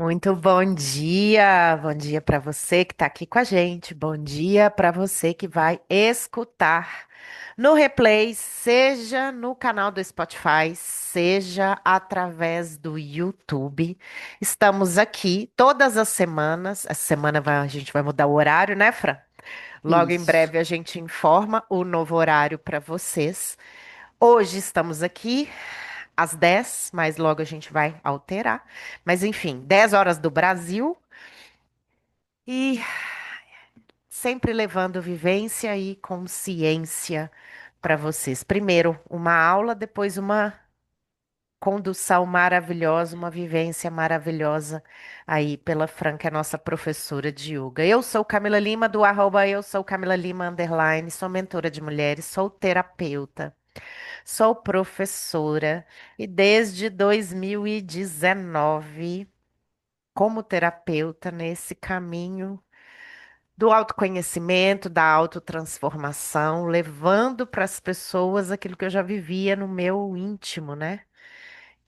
Muito bom dia para você que está aqui com a gente, bom dia para você que vai escutar no replay, seja no canal do Spotify, seja através do YouTube. Estamos aqui todas as semanas. Essa semana a gente vai mudar o horário, né, Fran? Logo em Isso. breve a gente informa o novo horário para vocês. Hoje estamos aqui às 10, mas logo a gente vai alterar. Mas enfim, 10 horas do Brasil e sempre levando vivência e consciência para vocês. Primeiro uma aula, depois uma condução maravilhosa, uma vivência maravilhosa aí pela Fran, que é nossa professora de yoga. Eu sou Camila Lima, do arroba eu sou Camila Lima, underline, sou mentora de mulheres, sou terapeuta. Sou professora e desde 2019, como terapeuta, nesse caminho do autoconhecimento, da autotransformação, levando para as pessoas aquilo que eu já vivia no meu íntimo, né?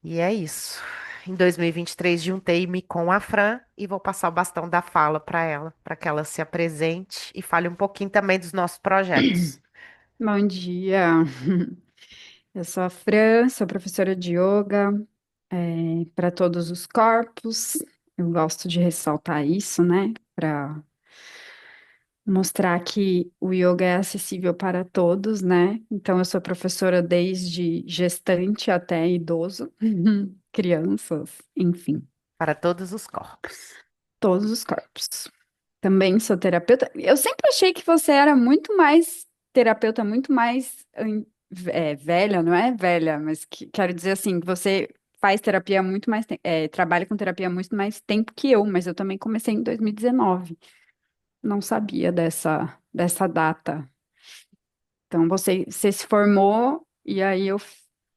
E é isso. Em 2023, juntei-me com a Fran e vou passar o bastão da fala para ela, para que ela se apresente e fale um pouquinho também dos nossos projetos. Bom dia. Eu sou a Fran, sou professora de yoga, para todos os corpos. Eu gosto de ressaltar isso, né? Para mostrar que o yoga é acessível para todos, né? Então, eu sou professora desde gestante até idoso, crianças, enfim, Para todos os corpos. todos os corpos. Também sou terapeuta. Eu sempre achei que você era muito mais terapeuta, muito mais velha, não é velha, mas quero dizer assim, que você faz terapia há muito mais tempo, trabalha com terapia há muito mais tempo que eu, mas eu também comecei em 2019. Não sabia dessa data. Então você se formou e aí eu,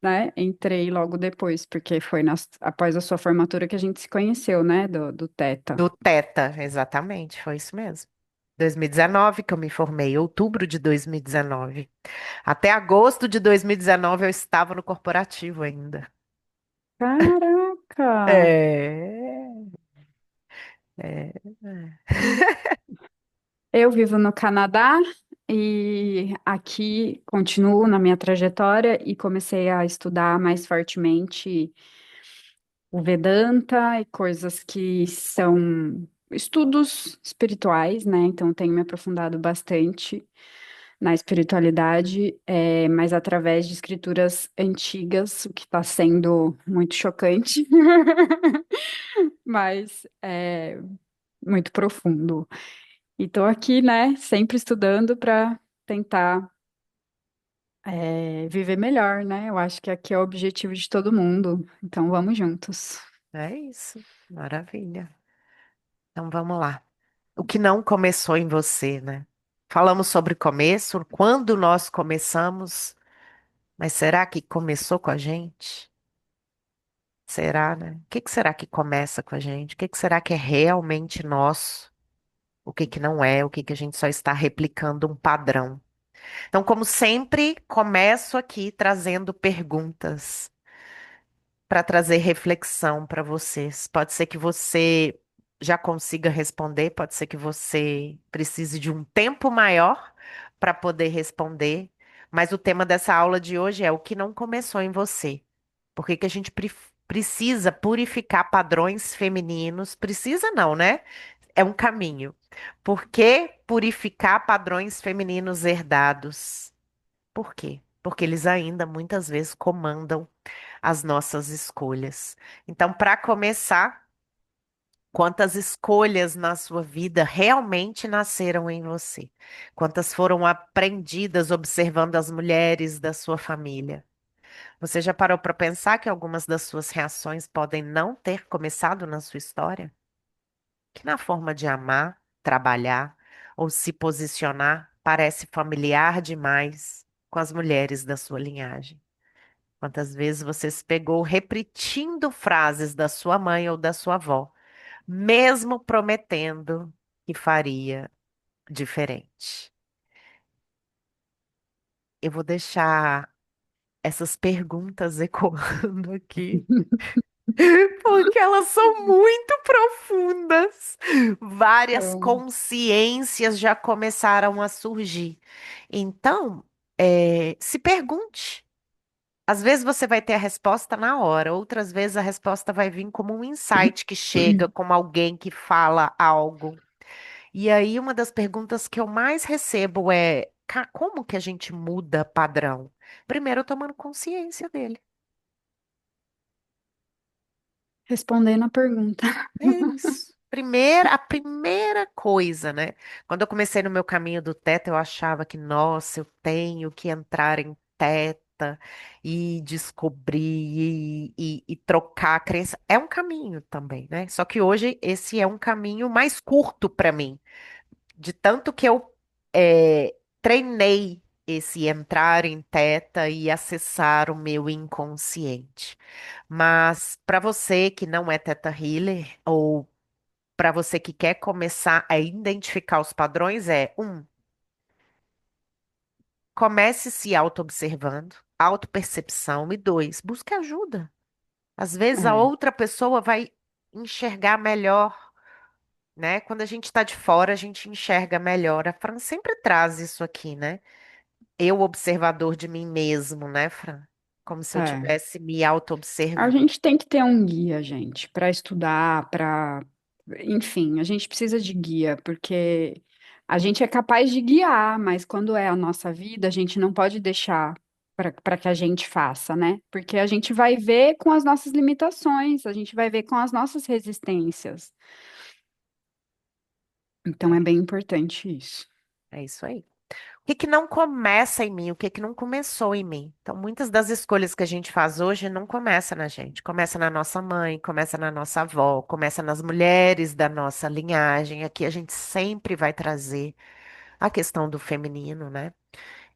né, entrei logo depois, porque foi após a sua formatura que a gente se conheceu, né, do Teta. Do Teta, exatamente, foi isso mesmo. 2019 que eu me formei, outubro de 2019. Até agosto de 2019 eu estava no corporativo ainda. Caraca! É, é, é. Eu vivo no Canadá e aqui continuo na minha trajetória e comecei a estudar mais fortemente o Vedanta e coisas que são estudos espirituais, né? Então tenho me aprofundado bastante na espiritualidade, mas através de escrituras antigas, o que está sendo muito chocante, mas é muito profundo. E tô aqui, né, sempre estudando para tentar viver melhor, né? Eu acho que aqui é o objetivo de todo mundo. Então vamos juntos. É isso, maravilha. Então vamos lá. O que não começou em você, né? Falamos sobre começo, quando nós começamos, mas será que começou com a gente? Será, né? O que será que começa com a gente? O que será que é realmente nosso? O que não é? O que a gente só está replicando um padrão? Então, como sempre, começo aqui trazendo perguntas para trazer reflexão para vocês. Pode ser que você já consiga responder, pode ser que você precise de um tempo maior para poder responder, mas o tema dessa aula de hoje é o que não começou em você. Por que que a gente precisa purificar padrões femininos? Precisa não, né? É um caminho. Por que purificar padrões femininos herdados? Por quê? Porque eles ainda muitas vezes comandam as nossas escolhas. Então, para começar, quantas escolhas na sua vida realmente nasceram em você? Quantas foram aprendidas observando as mulheres da sua família? Você já parou para pensar que algumas das suas reações podem não ter começado na sua história? Que na forma de amar, trabalhar ou se posicionar parece familiar demais com as mulheres da sua linhagem? Quantas vezes você se pegou repetindo frases da sua mãe ou da sua avó, mesmo prometendo que faria diferente? Eu vou deixar essas perguntas ecoando aqui Porque elas são muito profundas. Várias Então, consciências já começaram a surgir. Então, se pergunte. Às vezes você vai ter a resposta na hora, outras vezes a resposta vai vir como um insight que chega, como alguém que fala algo. E aí, uma das perguntas que eu mais recebo é: como que a gente muda padrão? Primeiro, tomando consciência dele. respondendo a pergunta. É isso. A primeira coisa, né? Quando eu comecei no meu caminho do teta, eu achava que, nossa, eu tenho que entrar em teta e descobrir e trocar a crença. É um caminho também, né? Só que hoje esse é um caminho mais curto para mim, de tanto que eu treinei esse entrar em teta e acessar o meu inconsciente. Mas para você que não é teta healer ou para você que quer começar a identificar os padrões comece se auto-observando, autopercepção e dois, busque ajuda. Às vezes a É, outra pessoa vai enxergar melhor, né? Quando a gente está de fora, a gente enxerga melhor. A Fran sempre traz isso aqui, né? Eu observador de mim mesmo, né, Fran? Como se eu é. tivesse me A auto-observando. gente tem que ter um guia, gente, para estudar, enfim, a gente precisa de guia, porque a gente é capaz de guiar, mas quando é a nossa vida, a gente não pode deixar para que a gente faça, né? Porque a gente vai ver com as nossas limitações, a gente vai ver com as nossas resistências. Então é É, bem importante isso. é isso aí. O que que não começa em mim? O que que não começou em mim? Então, muitas das escolhas que a gente faz hoje não começa na gente. Começa na nossa mãe, começa na nossa avó, começa nas mulheres da nossa linhagem. Aqui a gente sempre vai trazer a questão do feminino, né?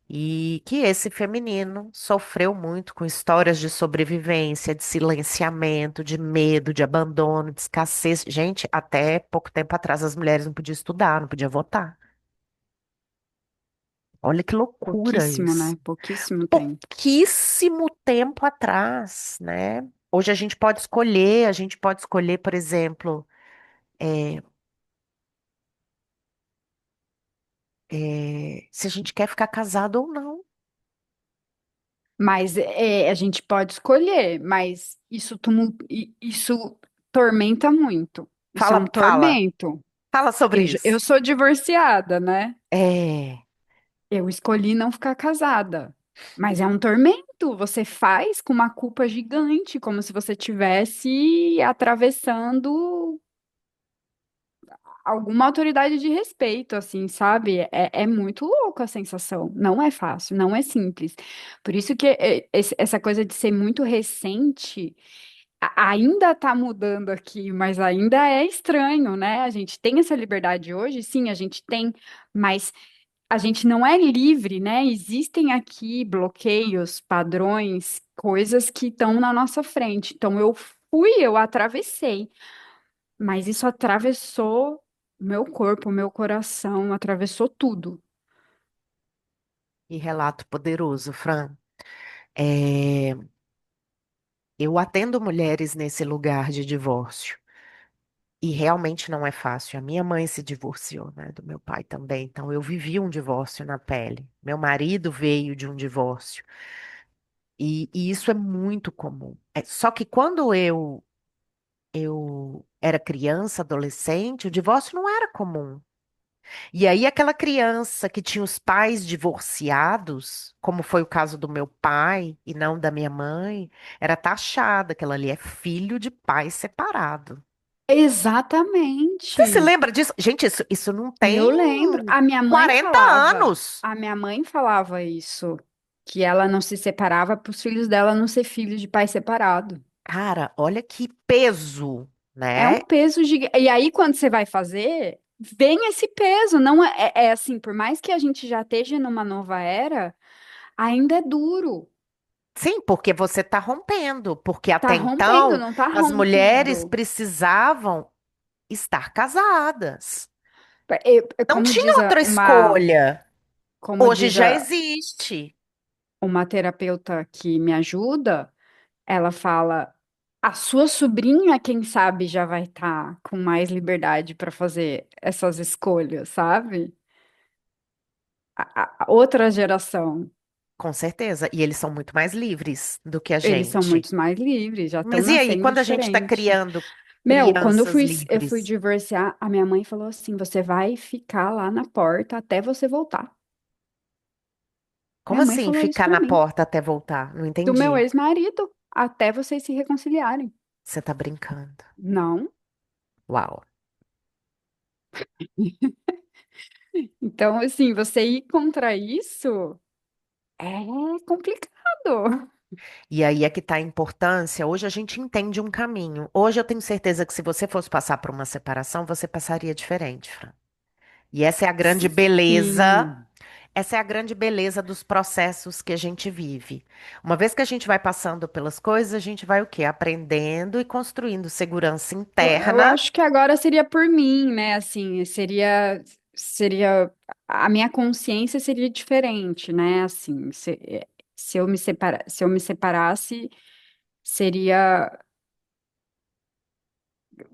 E que esse feminino sofreu muito com histórias de sobrevivência, de silenciamento, de medo, de abandono, de escassez. Gente, até pouco tempo atrás as mulheres não podiam estudar, não podiam votar. Olha que loucura Pouquíssimo, isso. né? Pouquíssimo tempo. Pouquíssimo tempo atrás, né? Hoje a gente pode escolher, por exemplo, é, se a gente quer ficar casado ou não. Mas a gente pode escolher, mas isso tormenta muito. Isso é um Fala, tormento. fala sobre Eu isso. sou divorciada, né? É, Eu escolhi não ficar casada. Mas é um tormento. Você faz com uma culpa gigante, como se você estivesse atravessando alguma autoridade de respeito, assim, sabe? É muito louco a sensação. Não é fácil, não é simples. Por isso que essa coisa de ser muito recente ainda tá mudando aqui, mas ainda é estranho, né? A gente tem essa liberdade hoje, sim, a gente tem, mas a gente não é livre, né? Existem aqui bloqueios, padrões, coisas que estão na nossa frente. Então eu atravessei, mas isso atravessou meu corpo, meu coração, atravessou tudo. e relato poderoso, Fran. É, eu atendo mulheres nesse lugar de divórcio. E realmente não é fácil. A minha mãe se divorciou, né, do meu pai também. Então eu vivi um divórcio na pele. Meu marido veio de um divórcio. E isso é muito comum. Só que quando eu era criança, adolescente, o divórcio não era comum. E aí aquela criança que tinha os pais divorciados, como foi o caso do meu pai e não da minha mãe, era taxada, aquela ali é filho de pai separado. Você se Exatamente. lembra disso? Gente, isso não Eu tem lembro, 40 anos. a minha mãe falava isso, que ela não se separava para os filhos dela não ser filhos de pai separado. Cara, olha que peso, É né? um peso gigante. E aí, quando você vai fazer, vem esse peso. Não é assim, por mais que a gente já esteja numa nova era, ainda é duro. Sim, porque você está rompendo, porque Tá até rompendo, então não tá as mulheres rompido. precisavam estar casadas. Não Como tinha diz outra escolha. como Hoje diz já existe. uma terapeuta que me ajuda, ela fala. A sua sobrinha, quem sabe, já vai estar com mais liberdade para fazer essas escolhas, sabe? A outra geração, Com certeza. E eles são muito mais livres do que a eles são gente. muito mais livres, já estão Mas e aí, nascendo quando a gente está diferente. criando Meu, quando crianças eu fui livres? divorciar, a minha mãe falou assim: você vai ficar lá na porta até você voltar. Como Minha mãe assim falou isso ficar pra na mim, porta até voltar? Não do meu entendi. ex-marido, até vocês se reconciliarem. Você tá brincando. Não. Uau. Então, assim, você ir contra isso é complicado. E aí é que tá a importância. Hoje a gente entende um caminho. Hoje eu tenho certeza que se você fosse passar por uma separação, você passaria diferente, Fran. E essa é a grande beleza. Sim. Essa é a grande beleza dos processos que a gente vive. Uma vez que a gente vai passando pelas coisas, a gente vai o quê? Aprendendo e construindo segurança Eu interna. acho que agora seria por mim, né? Assim, seria, a minha consciência seria diferente, né? Assim, se eu me separasse, seria,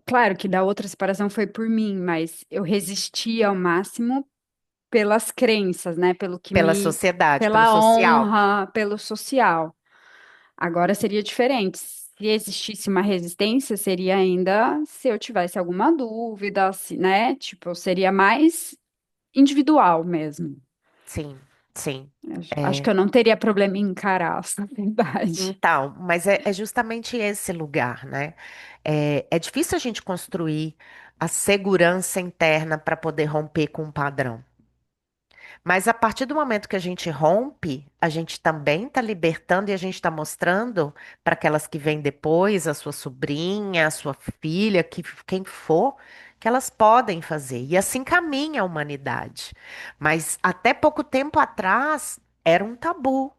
claro que da outra separação foi por mim, mas eu resisti ao máximo pelas crenças, né? Pela sociedade, pelo Pela social. honra, pelo social. Agora seria diferente. Se existisse uma resistência, seria ainda se eu tivesse alguma dúvida, se, né? Tipo, seria mais individual mesmo. Sim, sim. Acho É, que eu não teria problema em encarar, na verdade. então, mas é justamente esse lugar, né? É difícil a gente construir a segurança interna para poder romper com um padrão. Mas a partir do momento que a gente rompe, a gente também está libertando e a gente está mostrando para aquelas que vêm depois, a sua sobrinha, a sua filha, quem for, que elas podem fazer. E assim caminha a humanidade. Mas até pouco tempo atrás era um tabu.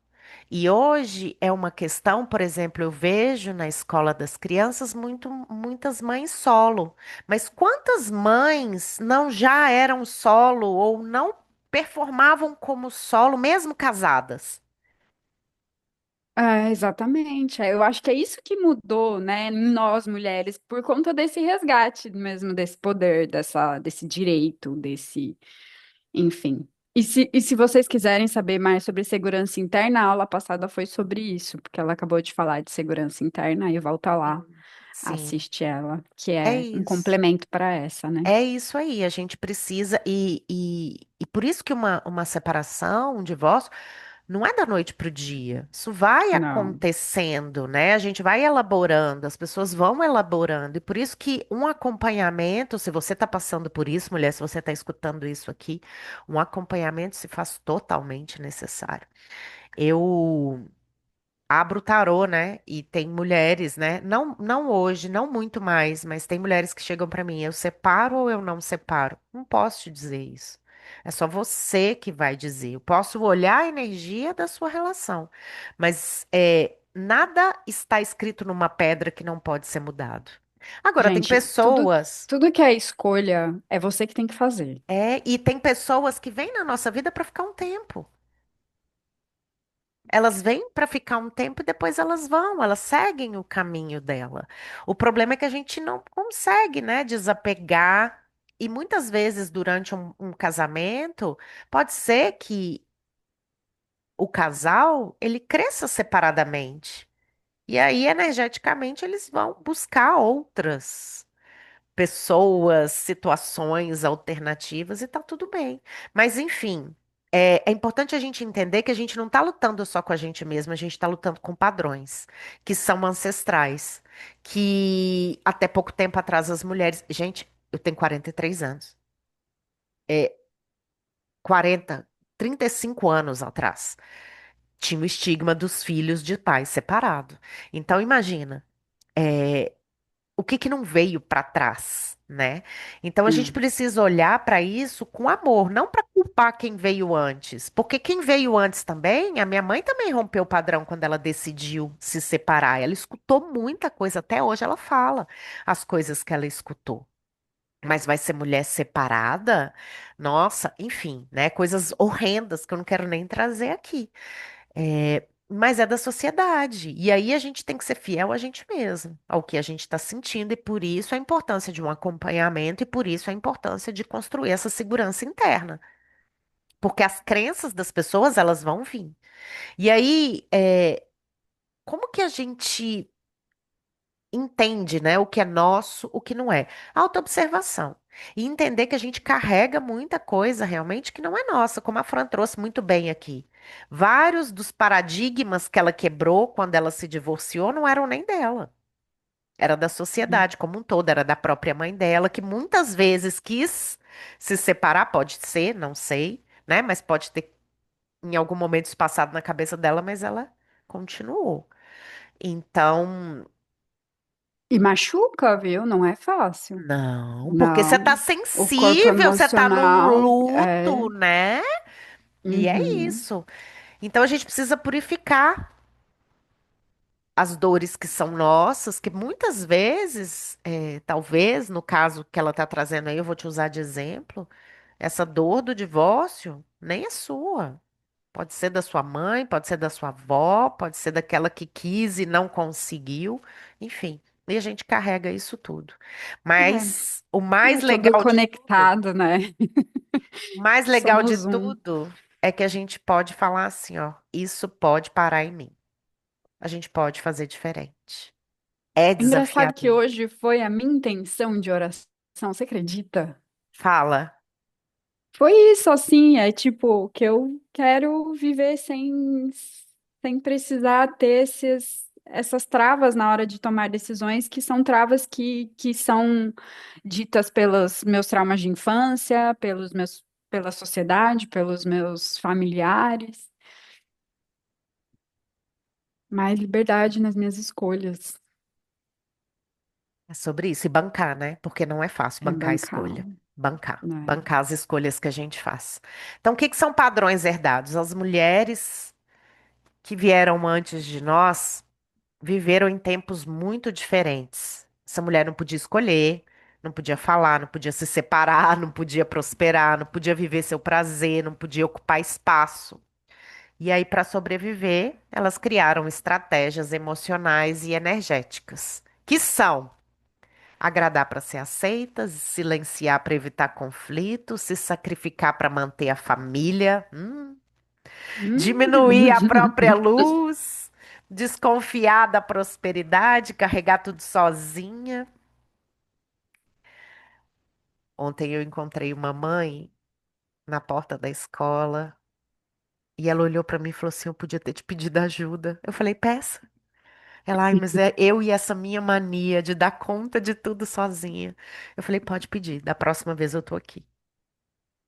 E hoje é uma questão, por exemplo, eu vejo na escola das crianças muitas mães solo. Mas quantas mães não já eram solo ou não performavam como solo, mesmo casadas? É, exatamente. Eu acho que é isso que mudou, né, em nós mulheres, por conta desse resgate mesmo, desse poder, desse direito, enfim. E se vocês quiserem saber mais sobre segurança interna, a aula passada foi sobre isso, porque ela acabou de falar de segurança interna, e volta lá, Sim, assiste ela, que é é um isso. complemento para essa, né? É isso aí, a gente precisa, e por isso que uma separação, um divórcio, não é da noite para o dia. Isso vai Não. acontecendo, né? A gente vai elaborando, as pessoas vão elaborando. E por isso que um acompanhamento, se você está passando por isso, mulher, se você está escutando isso aqui, um acompanhamento se faz totalmente necessário. Eu abro o tarô, né? E tem mulheres, né? Não hoje, não muito mais, mas tem mulheres que chegam pra mim, eu separo ou eu não separo? Não posso te dizer isso. É só você que vai dizer. Eu posso olhar a energia da sua relação, mas nada está escrito numa pedra que não pode ser mudado. Agora, tem Gente, pessoas, tudo que é escolha é você que tem que fazer. e tem pessoas que vêm na nossa vida para ficar um tempo. Elas vêm para ficar um tempo e depois elas vão, elas seguem o caminho dela. O problema é que a gente não consegue, né, desapegar. E muitas vezes, durante um casamento, pode ser que o casal ele cresça separadamente. E aí, energeticamente, eles vão buscar outras pessoas, situações alternativas e tá tudo bem. Mas, enfim, é importante a gente entender que a gente não tá lutando só com a gente mesma, a gente tá lutando com padrões que são ancestrais, que até pouco tempo atrás as mulheres. Gente, eu tenho 43 anos. É 40, 35 anos atrás. Tinha o estigma dos filhos de pais separados. Então, imagina. é, o que que não veio para trás, né? Então a gente É. precisa olhar para isso com amor, não para culpar quem veio antes, porque quem veio antes também, a minha mãe também rompeu o padrão quando ela decidiu se separar. Ela escutou muita coisa, até hoje ela fala as coisas que ela escutou. Mas vai ser mulher separada? Nossa, enfim, né? Coisas horrendas que eu não quero nem trazer aqui. mas é da sociedade. E aí a gente tem que ser fiel a gente mesmo, ao que a gente está sentindo, e por isso a importância de um acompanhamento, e por isso a importância de construir essa segurança interna. Porque as crenças das pessoas, elas vão vir. E aí, como que a gente entende, né, o que é nosso, o que não é? Autoobservação. E entender que a gente carrega muita coisa realmente que não é nossa, como a Fran trouxe muito bem aqui. Vários dos paradigmas que ela quebrou quando ela se divorciou não eram nem dela. Era da sociedade como um todo, era da própria mãe dela, que muitas vezes quis se separar, pode ser, não sei, né? Mas pode ter em algum momento isso passado na cabeça dela, mas ela continuou. Então, E machuca, viu? Não é fácil. não, porque você tá Não. O corpo sensível, você tá num emocional é. luto, né? E é Uhum. isso. Então a gente precisa purificar as dores que são nossas, que muitas vezes, talvez, no caso que ela tá trazendo aí, eu vou te usar de exemplo, essa dor do divórcio nem é sua. Pode ser da sua mãe, pode ser da sua avó, pode ser daquela que quis e não conseguiu, enfim. E a gente carrega isso tudo. Mas o É, mais é tudo legal de tudo, conectado, né? o mais legal de Somos um. tudo é que a gente pode falar assim, ó, isso pode parar em mim. A gente pode fazer diferente. É Engraçado que desafiador. hoje foi a minha intenção de oração, você acredita? Fala. Foi isso, assim, é tipo, que eu quero viver sem precisar ter essas travas na hora de tomar decisões, que são travas que são ditas pelos meus traumas de infância, pela sociedade, pelos meus familiares. Mais liberdade nas minhas escolhas. É sobre isso. E bancar, né? Porque não é fácil É bancar a bancar, escolha. Bancar. né? Bancar as escolhas que a gente faz. Então, o que que são padrões herdados? As mulheres que vieram antes de nós viveram em tempos muito diferentes. Essa mulher não podia escolher, não podia falar, não podia se separar, não podia prosperar, não podia viver seu prazer, não podia ocupar espaço. E aí, para sobreviver, elas criaram estratégias emocionais e energéticas, que são agradar para ser aceitas, silenciar para evitar conflitos, se sacrificar para manter a família, diminuir a própria Hum. luz, desconfiar da prosperidade, carregar tudo sozinha. Ontem eu encontrei uma mãe na porta da escola e ela olhou para mim e falou assim: Eu podia ter te pedido ajuda. Eu falei: Peça. Ela, ai, mas é eu e essa minha mania de dar conta de tudo sozinha. Eu falei: Pode pedir, da próxima vez eu tô aqui.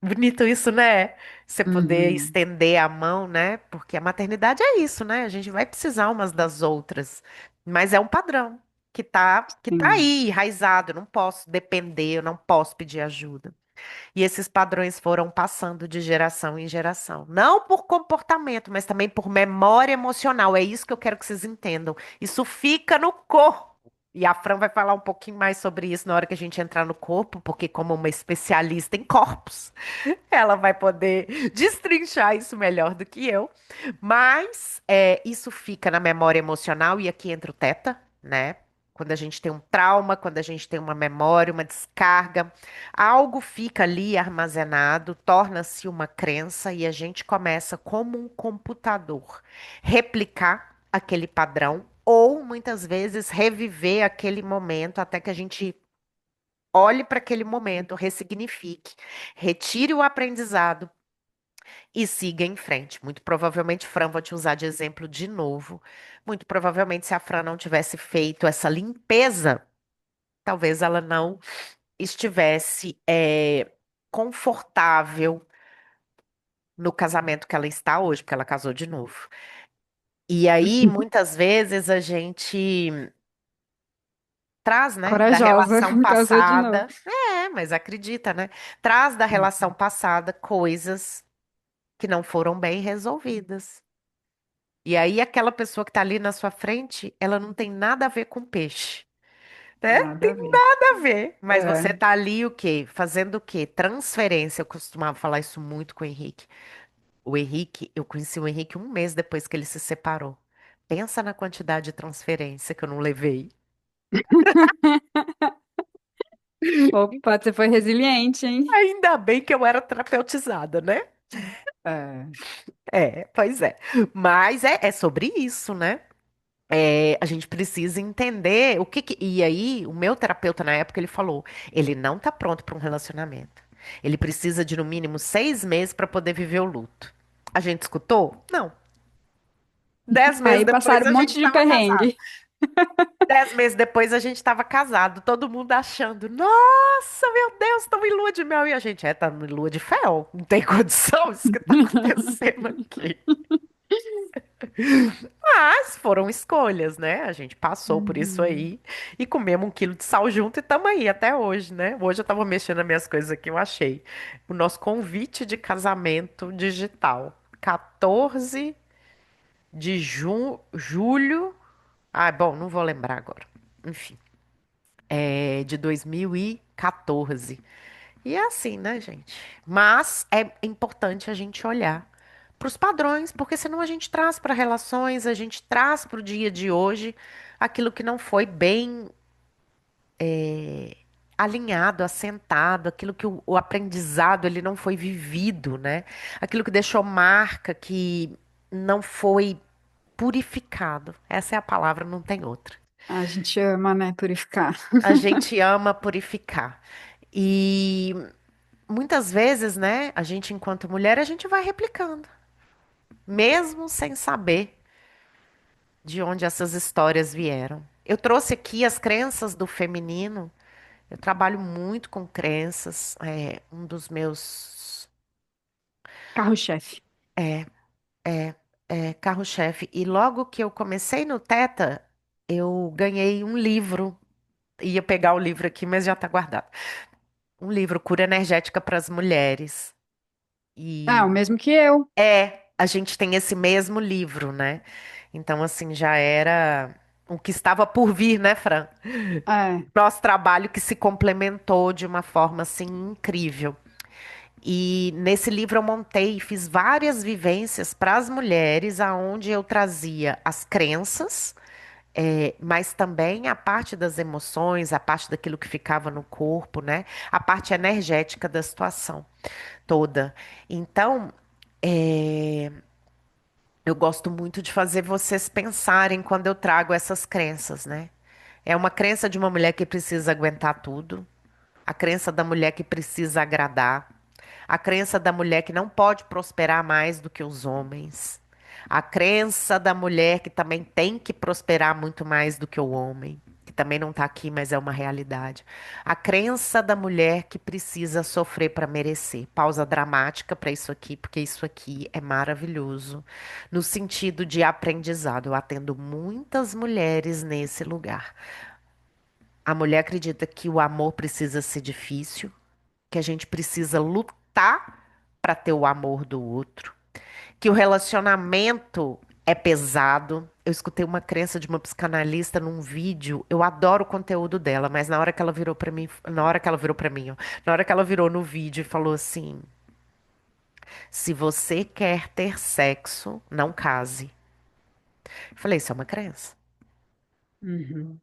Bonito isso, né? Você poder Uhum. estender a mão, né? Porque a maternidade é isso, né? A gente vai precisar umas das outras, mas é um padrão que tá Sim. aí, enraizado. Eu não posso depender, eu não posso pedir ajuda. E esses padrões foram passando de geração em geração. Não por comportamento, mas também por memória emocional. É isso que eu quero que vocês entendam. Isso fica no corpo. E a Fran vai falar um pouquinho mais sobre isso na hora que a gente entrar no corpo, porque, como uma especialista em corpos, ela vai poder destrinchar isso melhor do que eu. Mas isso fica na memória emocional, e aqui entra o teta, né? Quando a gente tem um trauma, quando a gente tem uma memória, uma descarga, algo fica ali armazenado, torna-se uma crença e a gente começa, como um computador, replicar aquele padrão ou muitas vezes reviver aquele momento até que a gente olhe para aquele momento, ressignifique, retire o aprendizado e siga em frente. Muito provavelmente, Fran, vou te usar de exemplo de novo. Muito provavelmente, se a Fran não tivesse feito essa limpeza, talvez ela não estivesse confortável no casamento que ela está hoje, porque ela casou de novo. E aí, muitas vezes, a gente traz, né, da Corajosa, relação casou de novo. passada. Mas acredita, né? Traz da relação passada coisas que não foram bem resolvidas. E aí, aquela pessoa que tá ali na sua frente, ela não tem nada a ver com peixe, né? Nada Tem a ver. nada a ver. Mas você É. tá ali o quê? Fazendo o quê? Transferência. Eu costumava falar isso muito com o Henrique. O Henrique, eu conheci o Henrique um mês depois que ele se separou. Pensa na quantidade de transferência que eu não levei. Opa, você foi resiliente, hein? Ainda bem que eu era terapeutizada, né? É, É, pois é. Mas é sobre isso, né? É, a gente precisa entender E aí, o meu terapeuta na época, ele falou: ele não tá pronto para um relacionamento. Ele precisa de no mínimo 6 meses para poder viver o luto. A gente escutou? Não. 10 meses aí depois passaram um a gente monte de estava casado. perrengue. 10 meses depois a gente estava casado. Todo mundo achando: nossa, meu Deus, estamos em lua de mel. E a gente tá em lua de fel. Não tem condição isso que tá acontecendo aqui. Mas foram escolhas, né? A gente passou por isso Uhum. aí e comemos 1 quilo de sal junto e estamos aí até hoje, né? Hoje eu tava mexendo nas minhas coisas aqui, eu achei o nosso convite de casamento digital. 14 de julho. Ah, bom, não vou lembrar agora. Enfim, de 2014. E é assim, né, gente? Mas é importante a gente olhar para os padrões, porque senão a gente traz para relações, a gente traz para o dia de hoje aquilo que não foi bem alinhado, assentado, aquilo que o aprendizado ele não foi vivido, né? Aquilo que deixou marca, que não foi purificado. Essa é a palavra, não tem outra. A gente ama, né, purificar. A gente ama purificar. E muitas vezes, né, a gente, enquanto mulher, a gente vai replicando, mesmo sem saber de onde essas histórias vieram. Eu trouxe aqui as crenças do feminino. Eu trabalho muito com crenças. É um dos meus Carro-chefe. é, carro-chefe. E logo que eu comecei no Teta, eu ganhei um livro. Ia pegar o livro aqui, mas já está guardado. Um livro, Cura Energética para as Mulheres. Ah, o E mesmo que eu. a gente tem esse mesmo livro, né? Então, assim, já era o que estava por vir, né, Fran? É, Nosso trabalho que se complementou de uma forma, assim, incrível. E nesse livro eu montei e fiz várias vivências para as mulheres, aonde eu trazia as crenças, mas também a parte das emoções, a parte daquilo que ficava no corpo, né? A parte energética da situação toda. Então, é, eu gosto muito de fazer vocês pensarem quando eu trago essas crenças, né? É uma crença de uma mulher que precisa aguentar tudo, a crença da mulher que precisa agradar, a crença da mulher que não pode prosperar mais do que os homens, a crença da mulher que também tem que prosperar muito mais do que o homem, que também não está aqui, mas é uma realidade. A crença da mulher que precisa sofrer para merecer. Pausa dramática para isso aqui, porque isso aqui é maravilhoso. No sentido de aprendizado, eu atendo muitas mulheres nesse lugar. A mulher acredita que o amor precisa ser difícil, que a gente precisa lutar para ter o amor do outro, que o relacionamento é pesado. Eu escutei uma crença de uma psicanalista num vídeo. Eu adoro o conteúdo dela, mas na hora que ela virou para mim, na hora que ela virou para mim, ó, na hora que ela virou no vídeo e falou assim: "Se você quer ter sexo, não case". Eu falei: "Isso é uma crença. uhum.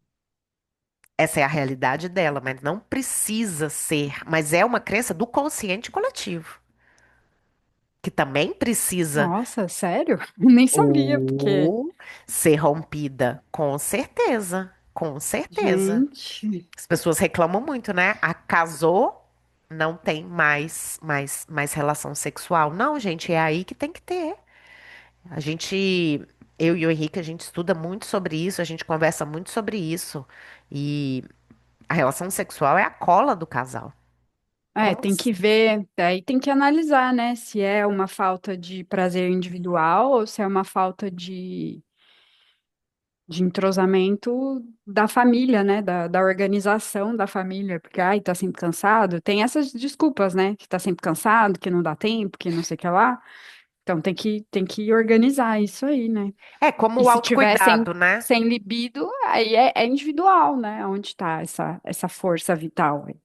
Essa é a realidade dela, mas não precisa ser, mas é uma crença do consciente coletivo, que também precisa Nossa, sério? Nem sabia, porque, ou ser rompida, com certeza, com certeza. gente, As pessoas reclamam muito, né? A casou, não tem mais relação sexual. Não, gente, é aí que tem que ter. A gente, eu e o Henrique, a gente estuda muito sobre isso, a gente conversa muito sobre isso. E a relação sexual é a cola do casal. é, Como tem que ver, aí tem que analisar, né, se é uma falta de prazer individual ou se é uma falta de entrosamento da família, né, da organização da família, porque, ai, tá sempre cansado, tem essas desculpas, né, que tá sempre cansado, que não dá tempo, que não sei o que lá, então tem que organizar isso aí, né, como e o se tiver sem, autocuidado, né? sem libido, aí é individual, né, onde tá essa força vital aí,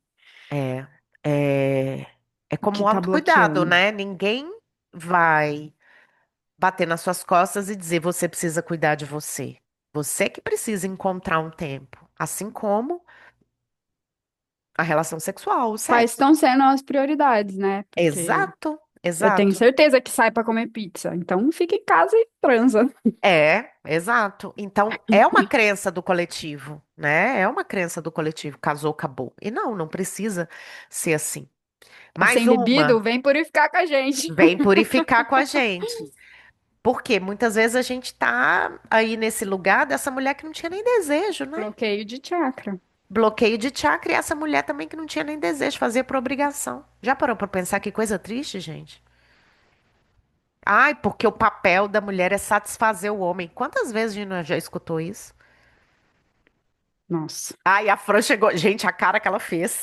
É, é, é como que o tá autocuidado, bloqueando. né? Ninguém. vai bater nas suas costas e dizer: você precisa cuidar de você. Você que precisa encontrar um tempo. Assim como a relação sexual, o Quais sexo. estão sendo as prioridades, né? Porque Exato, eu tenho exato. certeza que sai para comer pizza. Então fica em casa e transa. É, exato. Então, é uma crença do coletivo, né? É uma crença do coletivo. Casou, acabou. E não, não precisa ser assim. Tá Mais sem libido? uma, Vem purificar com a gente. vem purificar com a gente. Porque muitas vezes a gente tá aí nesse lugar dessa mulher que não tinha nem desejo, né? Bloqueio de chakra. Bloqueio de chakra e essa mulher também que não tinha nem desejo, fazia por obrigação. Já parou pra pensar que coisa triste, gente? Ai, porque o papel da mulher é satisfazer o homem. Quantas vezes a gente não já escutou isso? Nossa. Ai, a Fran chegou. Gente, a cara que ela fez.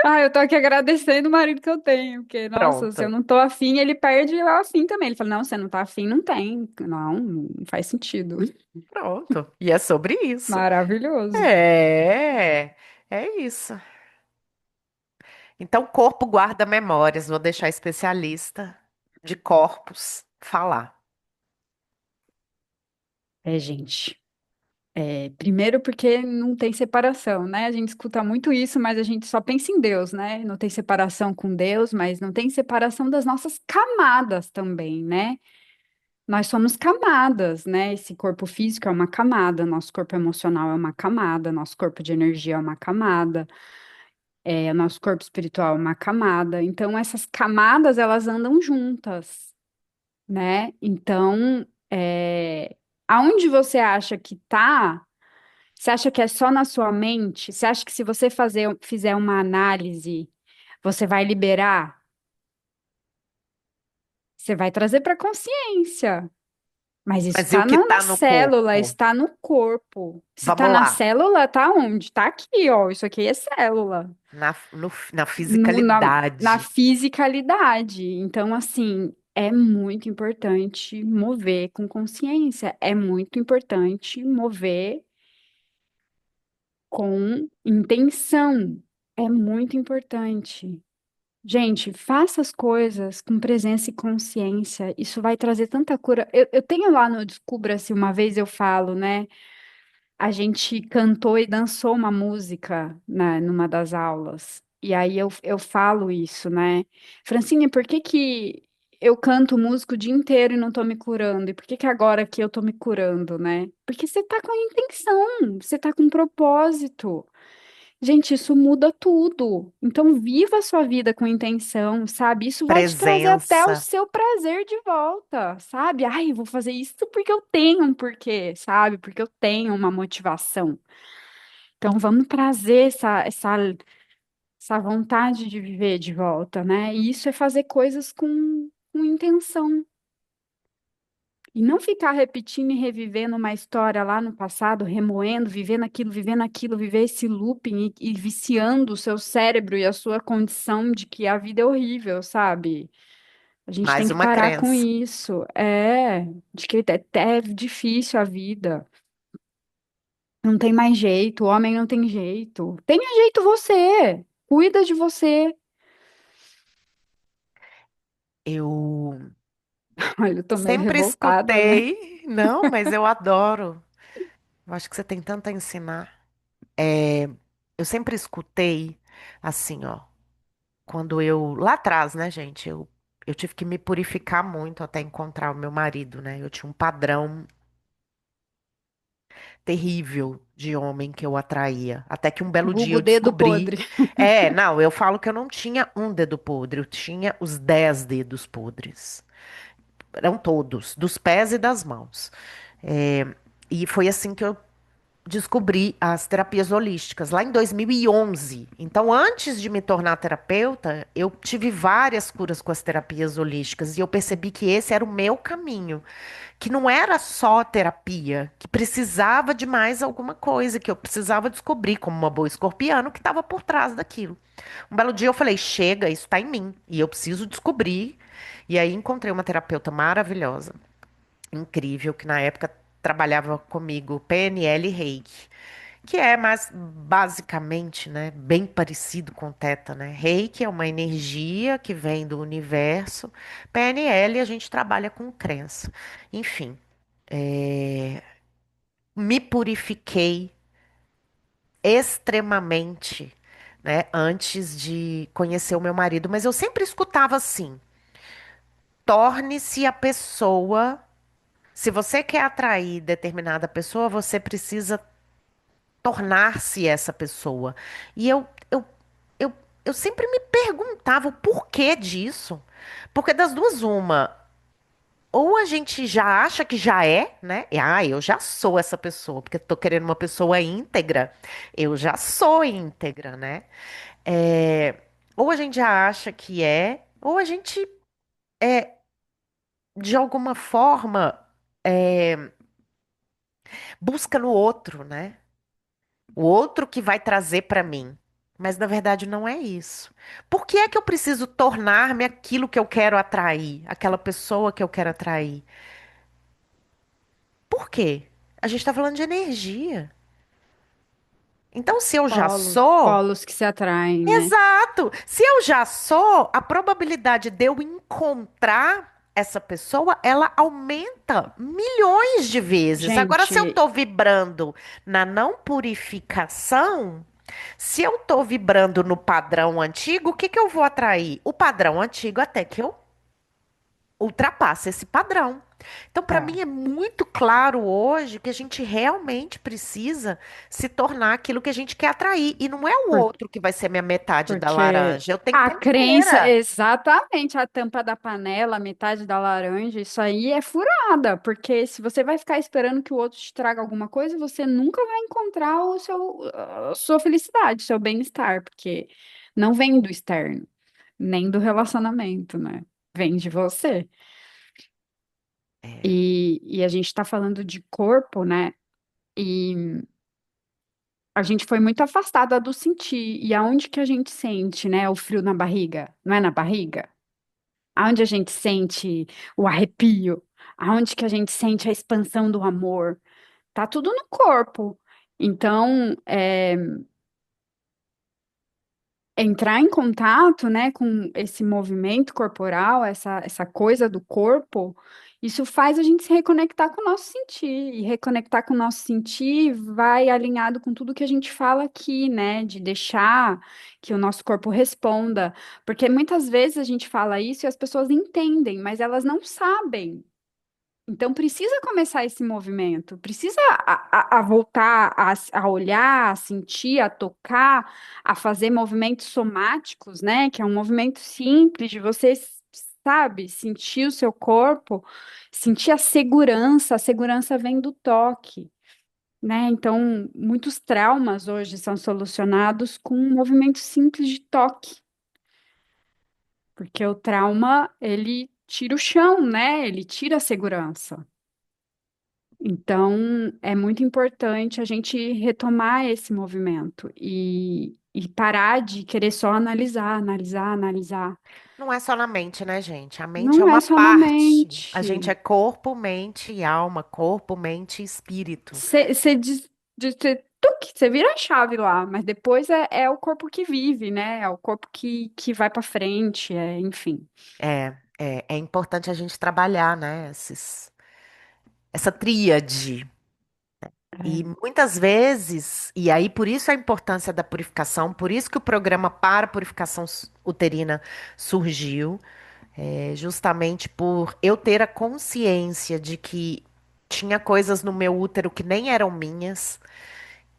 Ah, eu tô aqui agradecendo o marido que eu tenho, porque, nossa, se eu Pronto. não tô afim, ele perde o afim também. Ele fala, não, você não tá afim, não tem. Não, não faz sentido. Pronto. E é sobre isso. Maravilhoso. É, é isso. Então, o corpo guarda memórias. Vou deixar especialista de corpos falar. É, gente. Primeiro porque não tem separação, né? A gente escuta muito isso, mas a gente só pensa em Deus, né? Não tem separação com Deus, mas não tem separação das nossas camadas também, né? Nós somos camadas, né? Esse corpo físico é uma camada, nosso corpo emocional é uma camada, nosso corpo de energia é uma camada, nosso corpo espiritual é uma camada. Então, essas camadas, elas andam juntas, né? Então, aonde você acha que tá. Você acha que é só na sua mente? Você acha que se você fizer uma análise, você vai liberar? Você vai trazer para consciência. Mas isso Mas e o está que na tá no célula, corpo? está no corpo. Se está Vamos na lá. célula, está onde? Está aqui, ó. Isso aqui é célula. Na Na fisicalidade. fisicalidade. Então, assim, é muito importante mover com consciência. É muito importante mover com intenção. É muito importante. Gente, faça as coisas com presença e consciência. Isso vai trazer tanta cura. Eu tenho lá no Descubra-se, uma vez eu falo, né? A gente cantou e dançou uma música numa das aulas. E aí eu falo isso, né? Francine, por que que eu canto música o dia inteiro e não tô me curando? E por que que agora que eu tô me curando, né? Porque você tá com intenção, você tá com propósito. Gente, isso muda tudo. Então, viva a sua vida com intenção, sabe? Isso vai te trazer até o Presença. seu prazer de volta, sabe? Ai, eu vou fazer isso porque eu tenho um porquê, sabe? Porque eu tenho uma motivação. Então, vamos trazer essa vontade de viver de volta, né? E isso é fazer coisas com intenção. E não ficar repetindo e revivendo uma história lá no passado, remoendo, vivendo aquilo, viver esse looping e viciando o seu cérebro e a sua condição de que a vida é horrível, sabe? A gente tem Mais que uma parar com crença. isso. De que é difícil a vida. Não tem mais jeito, o homem não tem jeito. Tenha jeito você. Cuida de você. Eu Olha, eu tô meio sempre revoltada, né? escutei. Não, mas eu adoro. Eu acho que você tem tanto a ensinar. É, eu sempre escutei assim, ó. Quando eu. Lá atrás, né, gente? Eu tive que me purificar muito até encontrar o meu marido, né? Eu tinha um padrão terrível de homem que eu atraía. Até que um belo dia Vulgo eu dedo descobri. podre. É, não, eu falo que eu não tinha um dedo podre, eu tinha os 10 dedos podres. Eram todos, dos pés e das mãos. É, e foi assim que eu descobri as terapias holísticas, lá em 2011. Então, antes de me tornar terapeuta, eu tive várias curas com as terapias holísticas e eu percebi que esse era o meu caminho, que não era só terapia, que precisava de mais alguma coisa, que eu precisava descobrir, como uma boa escorpiana, o que estava por trás daquilo. Um belo dia eu falei: chega, isso está em mim e eu preciso descobrir. E aí encontrei uma terapeuta maravilhosa, incrível, que na época trabalhava comigo, PNL e Reiki. que é mais basicamente, né, bem parecido com Teta, né? Reiki é uma energia que vem do universo. PNL a gente trabalha com crença. Enfim, me purifiquei extremamente, né, antes de conhecer o meu marido, mas eu sempre escutava assim: torne-se a pessoa. Se você quer atrair determinada pessoa, você precisa tornar-se essa pessoa. E eu, eu sempre me perguntava o porquê disso. Porque das duas, uma, ou a gente já acha que já é, né? Eu já sou essa pessoa, porque tô querendo uma pessoa íntegra. Eu já sou íntegra, né? É, ou a gente já acha que é, ou a gente, de alguma forma, busca no outro, né? O outro que vai trazer para mim. Mas na verdade não é isso. Por que é que eu preciso tornar-me aquilo que eu quero atrair, aquela pessoa que eu quero atrair? Por quê? A gente está falando de energia. Então, se eu já Polos, sou, polos que se atraem, né? exato. Se eu já sou, a probabilidade de eu encontrar essa pessoa, ela aumenta milhões de vezes. Agora, se eu Gente, estou vibrando na não purificação, se eu estou vibrando no padrão antigo, o que que eu vou atrair? O padrão antigo até que eu ultrapasse esse padrão. Então, para é. mim é muito claro hoje que a gente realmente precisa se tornar aquilo que a gente quer atrair. E não é o outro que vai ser minha metade da Porque laranja. Eu tenho que a ter crença, inteira. exatamente, a tampa da panela, metade da laranja, isso aí é furada. Porque se você vai ficar esperando que o outro te traga alguma coisa, você nunca vai encontrar a sua felicidade, seu bem-estar, porque não vem do externo, nem do relacionamento, né? Vem de você. E a gente tá falando de corpo, né? E a gente foi muito afastada do sentir. E aonde que a gente sente, né, o frio na barriga? Não é na barriga? Aonde a gente sente o arrepio? Aonde que a gente sente a expansão do amor? Tá tudo no corpo. Então, entrar em contato, né, com esse movimento corporal, essa coisa do corpo, isso faz a gente se reconectar com o nosso sentir. E reconectar com o nosso sentir vai alinhado com tudo que a gente fala aqui, né, de deixar que o nosso corpo responda. Porque muitas vezes a gente fala isso e as pessoas entendem, mas elas não sabem. Então, precisa começar esse movimento, precisa a voltar a olhar, a sentir, a tocar, a fazer movimentos somáticos, né? Que é um movimento simples de você, sabe, sentir o seu corpo, sentir a segurança vem do toque, né? Então, muitos traumas hoje são solucionados com um movimento simples de toque, porque o trauma, ele tira o chão, né? Ele tira a segurança. Então, é muito importante a gente retomar esse movimento e parar de querer só analisar, analisar, analisar. Não é só na mente, né, gente? A mente é Não é uma só na parte. A gente mente. é corpo, mente e alma. Corpo, mente e espírito. Você vira a chave lá, mas depois é o corpo que vive, né? É o corpo que vai para frente, enfim. É importante a gente trabalhar, né? Essa tríade. E É. muitas vezes, e aí por isso a importância da purificação, por isso que o programa para purificação uterina surgiu, justamente por eu ter a consciência de que tinha coisas no meu útero que nem eram minhas,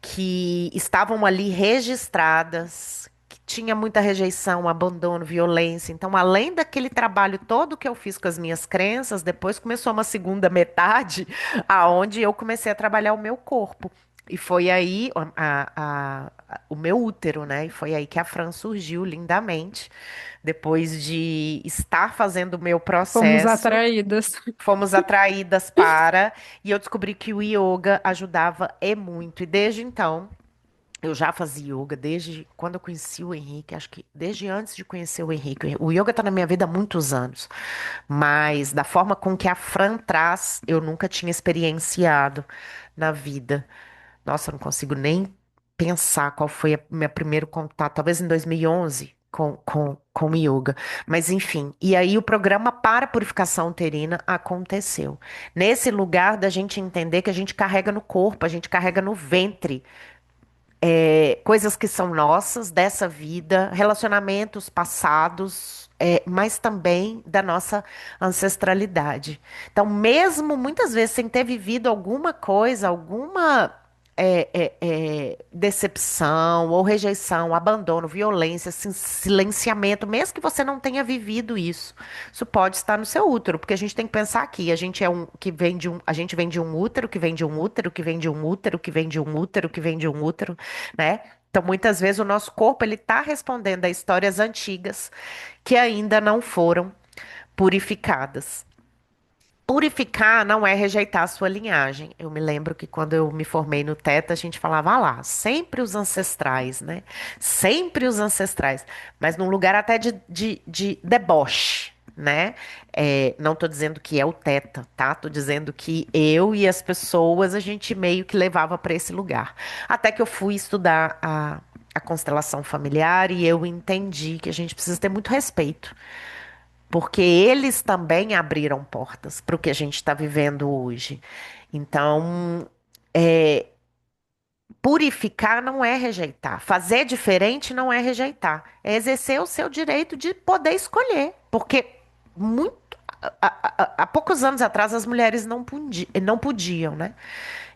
que estavam ali registradas, que tinha muita rejeição, abandono, violência. Então, além daquele trabalho todo que eu fiz com as minhas crenças, depois começou uma segunda metade, aonde eu comecei a trabalhar o meu corpo. E foi aí o meu útero, né? E foi aí que a Fran surgiu lindamente, depois de estar fazendo o meu Fomos processo. atraídas. Fomos atraídas para, e eu descobri que o yoga ajudava e muito. E desde então, eu já fazia yoga desde quando eu conheci o Henrique, acho que desde antes de conhecer o Henrique. O yoga está na minha vida há muitos anos, mas da forma com que a Fran traz, eu nunca tinha experienciado na vida. Nossa, eu não consigo nem pensar qual foi o meu primeiro contato, talvez em 2011, com yoga. Mas enfim, e aí o programa para purificação uterina aconteceu. Nesse lugar da gente entender que a gente carrega no corpo, a gente carrega no ventre coisas que são nossas, dessa vida, relacionamentos passados, mas também da nossa ancestralidade. Então, mesmo muitas vezes sem ter vivido alguma coisa, alguma decepção ou rejeição, abandono, violência, silenciamento, mesmo que você não tenha vivido isso pode estar no seu útero, porque a gente tem que pensar aqui, a gente é um que vem de um, a gente vem de um útero, que vem de um útero, que vem de um útero, que vem de um útero, que vem de um útero, né? Então, muitas vezes o nosso corpo ele está respondendo a histórias antigas que ainda não foram purificadas. Purificar não é rejeitar a sua linhagem. Eu me lembro que quando eu me formei no Teta, a gente falava, ah lá, sempre os ancestrais, né? Sempre os ancestrais. Mas num lugar até de deboche, né? Não tô dizendo que é o Teta, tá? Tô dizendo que eu e as pessoas, a gente meio que levava para esse lugar. Até que eu fui estudar a constelação familiar e eu entendi que a gente precisa ter muito respeito porque eles também abriram portas para o que a gente está vivendo hoje. Então, purificar não é rejeitar, fazer diferente não é rejeitar, é exercer o seu direito de poder escolher, porque muito há poucos anos atrás as mulheres não podiam, né?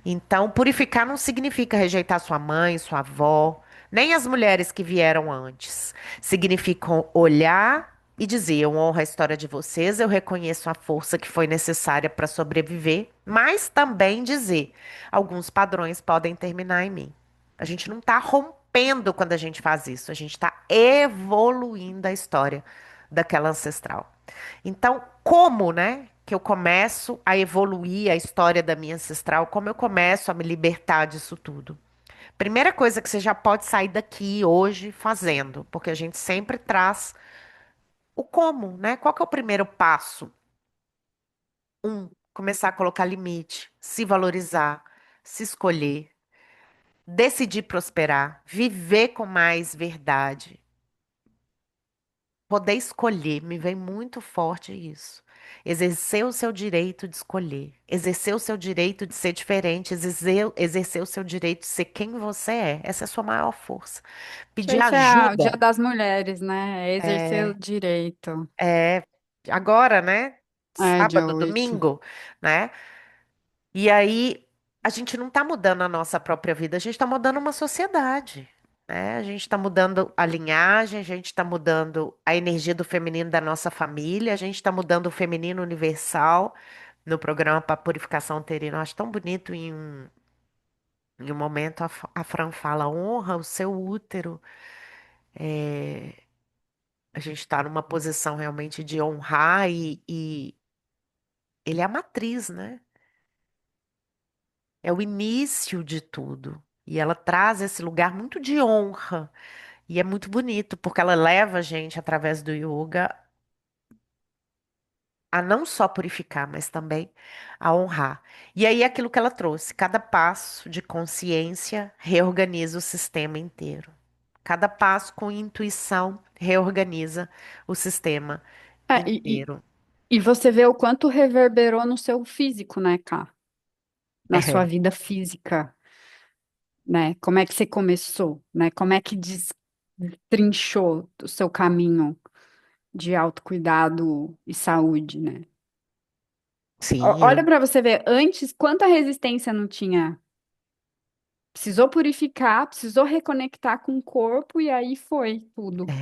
Então, purificar não significa rejeitar sua mãe, sua avó, nem as mulheres que vieram antes. Significa olhar e dizer: eu honro a história de vocês, eu reconheço a força que foi necessária para sobreviver, mas também dizer: alguns padrões podem terminar em mim. A gente não está rompendo quando a gente faz isso, a gente está evoluindo a história daquela ancestral. Então, como, né, que eu começo a evoluir a história da minha ancestral, como eu começo a me libertar disso tudo? Primeira coisa que você já pode sair daqui hoje fazendo, porque a gente sempre traz o como, né? Qual que é o primeiro passo? Começar a colocar limite, se valorizar, se escolher, decidir prosperar, viver com mais verdade. Poder escolher, me vem muito forte isso. Exercer o seu direito de escolher, exercer o seu direito de ser diferente, exercer o seu direito de ser quem você é. Essa é a sua maior força. Pedir Esse é o Dia ajuda. das Mulheres, né? É exercer o É, direito. é agora, né? É, dia Sábado, 8. domingo, né? E aí, a gente não está mudando a nossa própria vida, a gente está mudando uma sociedade, né? A gente está mudando a linhagem, a gente está mudando a energia do feminino da nossa família, a gente está mudando o feminino universal no programa para purificação uterina. Eu acho tão bonito em um momento a Fran fala, honra o seu útero. A gente está numa posição realmente de honrar e ele é a matriz, né? É o início de tudo. E ela traz esse lugar muito de honra. E é muito bonito, porque ela leva a gente, através do yoga, a não só purificar, mas também a honrar. E aí, aquilo que ela trouxe, cada passo de consciência reorganiza o sistema inteiro. Cada passo com intuição reorganiza o sistema É, inteiro. e você vê o quanto reverberou no seu físico, né, Cá? Na sua É, vida física, né? Como é que você começou, né? Como é que destrinchou o seu caminho de autocuidado e saúde, né? sim, Olha para você ver, antes, quanta resistência não tinha. Precisou purificar, precisou reconectar com o corpo e aí foi tudo.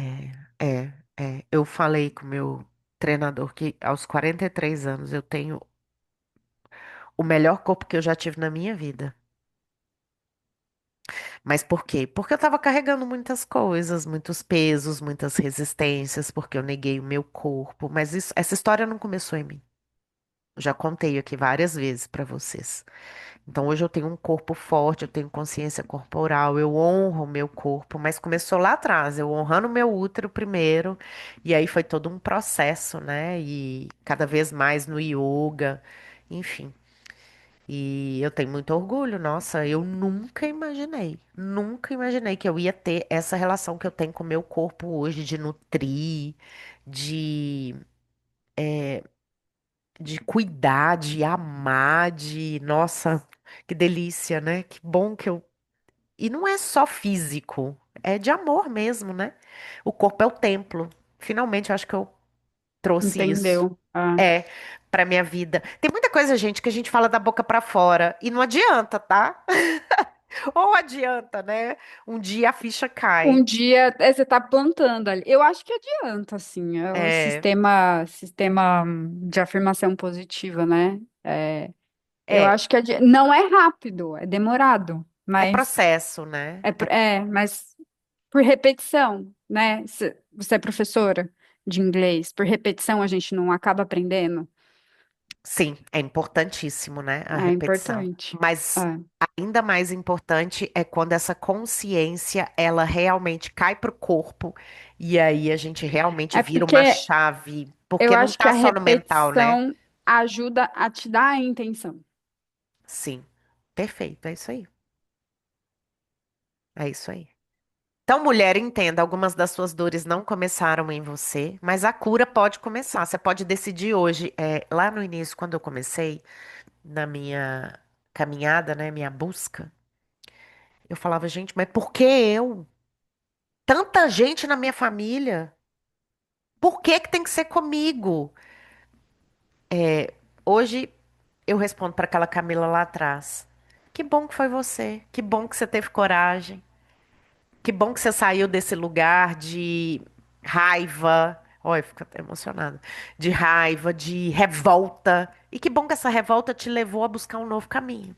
eu falei com o meu treinador que aos 43 anos eu tenho o melhor corpo que eu já tive na minha vida. Mas por quê? Porque eu tava carregando muitas coisas, muitos pesos, muitas resistências, porque eu neguei o meu corpo. Mas essa história não começou em mim. Eu já contei aqui várias vezes pra vocês. Então hoje eu tenho um corpo forte, eu tenho consciência corporal, eu honro o meu corpo, mas começou lá atrás, eu honrando o meu útero primeiro, e aí foi todo um processo, né? E cada vez mais no yoga, enfim. E eu tenho muito orgulho. Nossa, eu nunca imaginei que eu ia ter essa relação que eu tenho com o meu corpo hoje, de nutrir, de, de cuidar, de amar, de, nossa, que delícia, né? Que bom que eu. E não é só físico, é de amor mesmo, né? O corpo é o templo. Finalmente, eu acho que eu trouxe isso. Entendeu? Ah, É, pra minha vida. Tem muita coisa, gente, que a gente fala da boca pra fora e não adianta, tá? Ou adianta, né? Um dia a ficha um cai. dia você tá plantando ali. Eu acho que adianta, assim, é o É, sistema de afirmação positiva, né? Eu é, acho que não é rápido, é demorado, é mas processo, né? mas por repetição, né? Você é professora de inglês, por repetição a gente não acaba aprendendo. Sim, é importantíssimo, né? A É repetição. importante. Mas É. ainda mais importante é quando essa consciência ela realmente cai pro corpo e aí a gente realmente É vira uma porque chave, eu porque não acho que tá a só no mental, né? repetição ajuda a te dar a intenção. Sim, perfeito, é isso aí. É isso aí. Então, mulher, entenda, algumas das suas dores não começaram em você, mas a cura pode começar. Você pode decidir hoje. Lá no início, quando eu comecei na minha caminhada, né, minha busca, eu falava, gente, mas por que eu? Tanta gente na minha família. Por que que tem que ser comigo? Hoje eu respondo para aquela Camila lá atrás. Que bom que foi você. Que bom que você teve coragem. Que bom que você saiu desse lugar de raiva. Olha, fico até emocionada. De raiva, de revolta. E que bom que essa revolta te levou a buscar um novo caminho,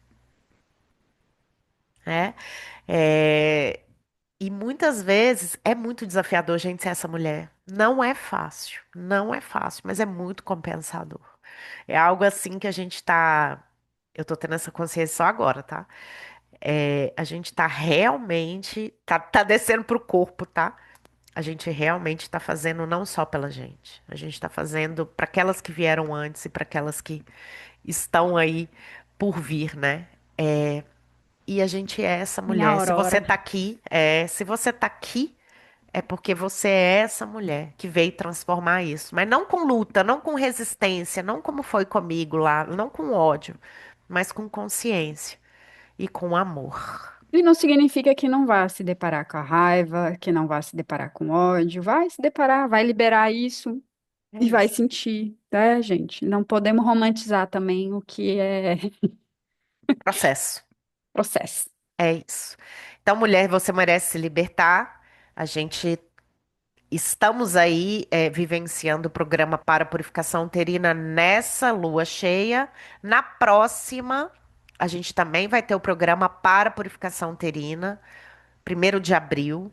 né? É, E muitas vezes é muito desafiador, gente, ser essa mulher. Não é fácil. Não é fácil, mas é muito compensador. É algo assim que a gente tá. Eu tô tendo essa consciência só agora, tá? A gente tá realmente. Tá descendo pro corpo, tá? A gente realmente está fazendo não só pela gente, a gente está fazendo para aquelas que vieram antes e para aquelas que estão aí por vir, né? E a gente é essa Minha mulher. Se você Aurora. tá aqui, se você tá aqui, é porque você é essa mulher que veio transformar isso. Mas não com luta, não com resistência, não como foi comigo lá, não com ódio, mas com consciência e com amor. E não significa que não vá se deparar com a raiva, que não vá se deparar com ódio. Vai se deparar, vai liberar isso É e vai isso. sentir, né, gente? Não podemos romantizar também o que é Processo. processo. É isso. Então, mulher, você merece se libertar. A gente estamos aí vivenciando o programa para purificação uterina nessa lua cheia. Na próxima, a gente também vai ter o programa para purificação uterina, 1º de abril.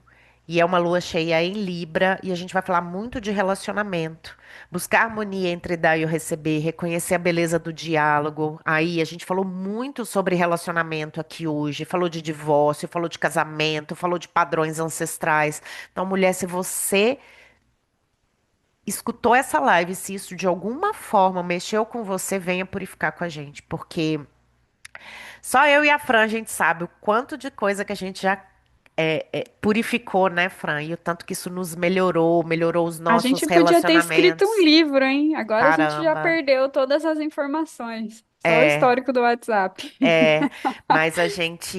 E é uma lua cheia em Libra, e a gente vai falar muito de relacionamento. Buscar harmonia entre dar e o receber, reconhecer a beleza do diálogo. Aí a gente falou muito sobre relacionamento aqui hoje. Falou de divórcio, falou de casamento, falou de padrões ancestrais. Então, mulher, se você escutou essa live, se isso de alguma forma mexeu com você, venha purificar com a gente, porque só eu e a Fran a gente sabe o quanto de coisa que a gente já purificou, né, Fran? E o tanto que isso nos melhorou, melhorou os A nossos gente podia ter escrito um relacionamentos. livro, hein? Agora a gente já Caramba. perdeu todas as informações. Só o É, histórico do WhatsApp. é. Mas a gente.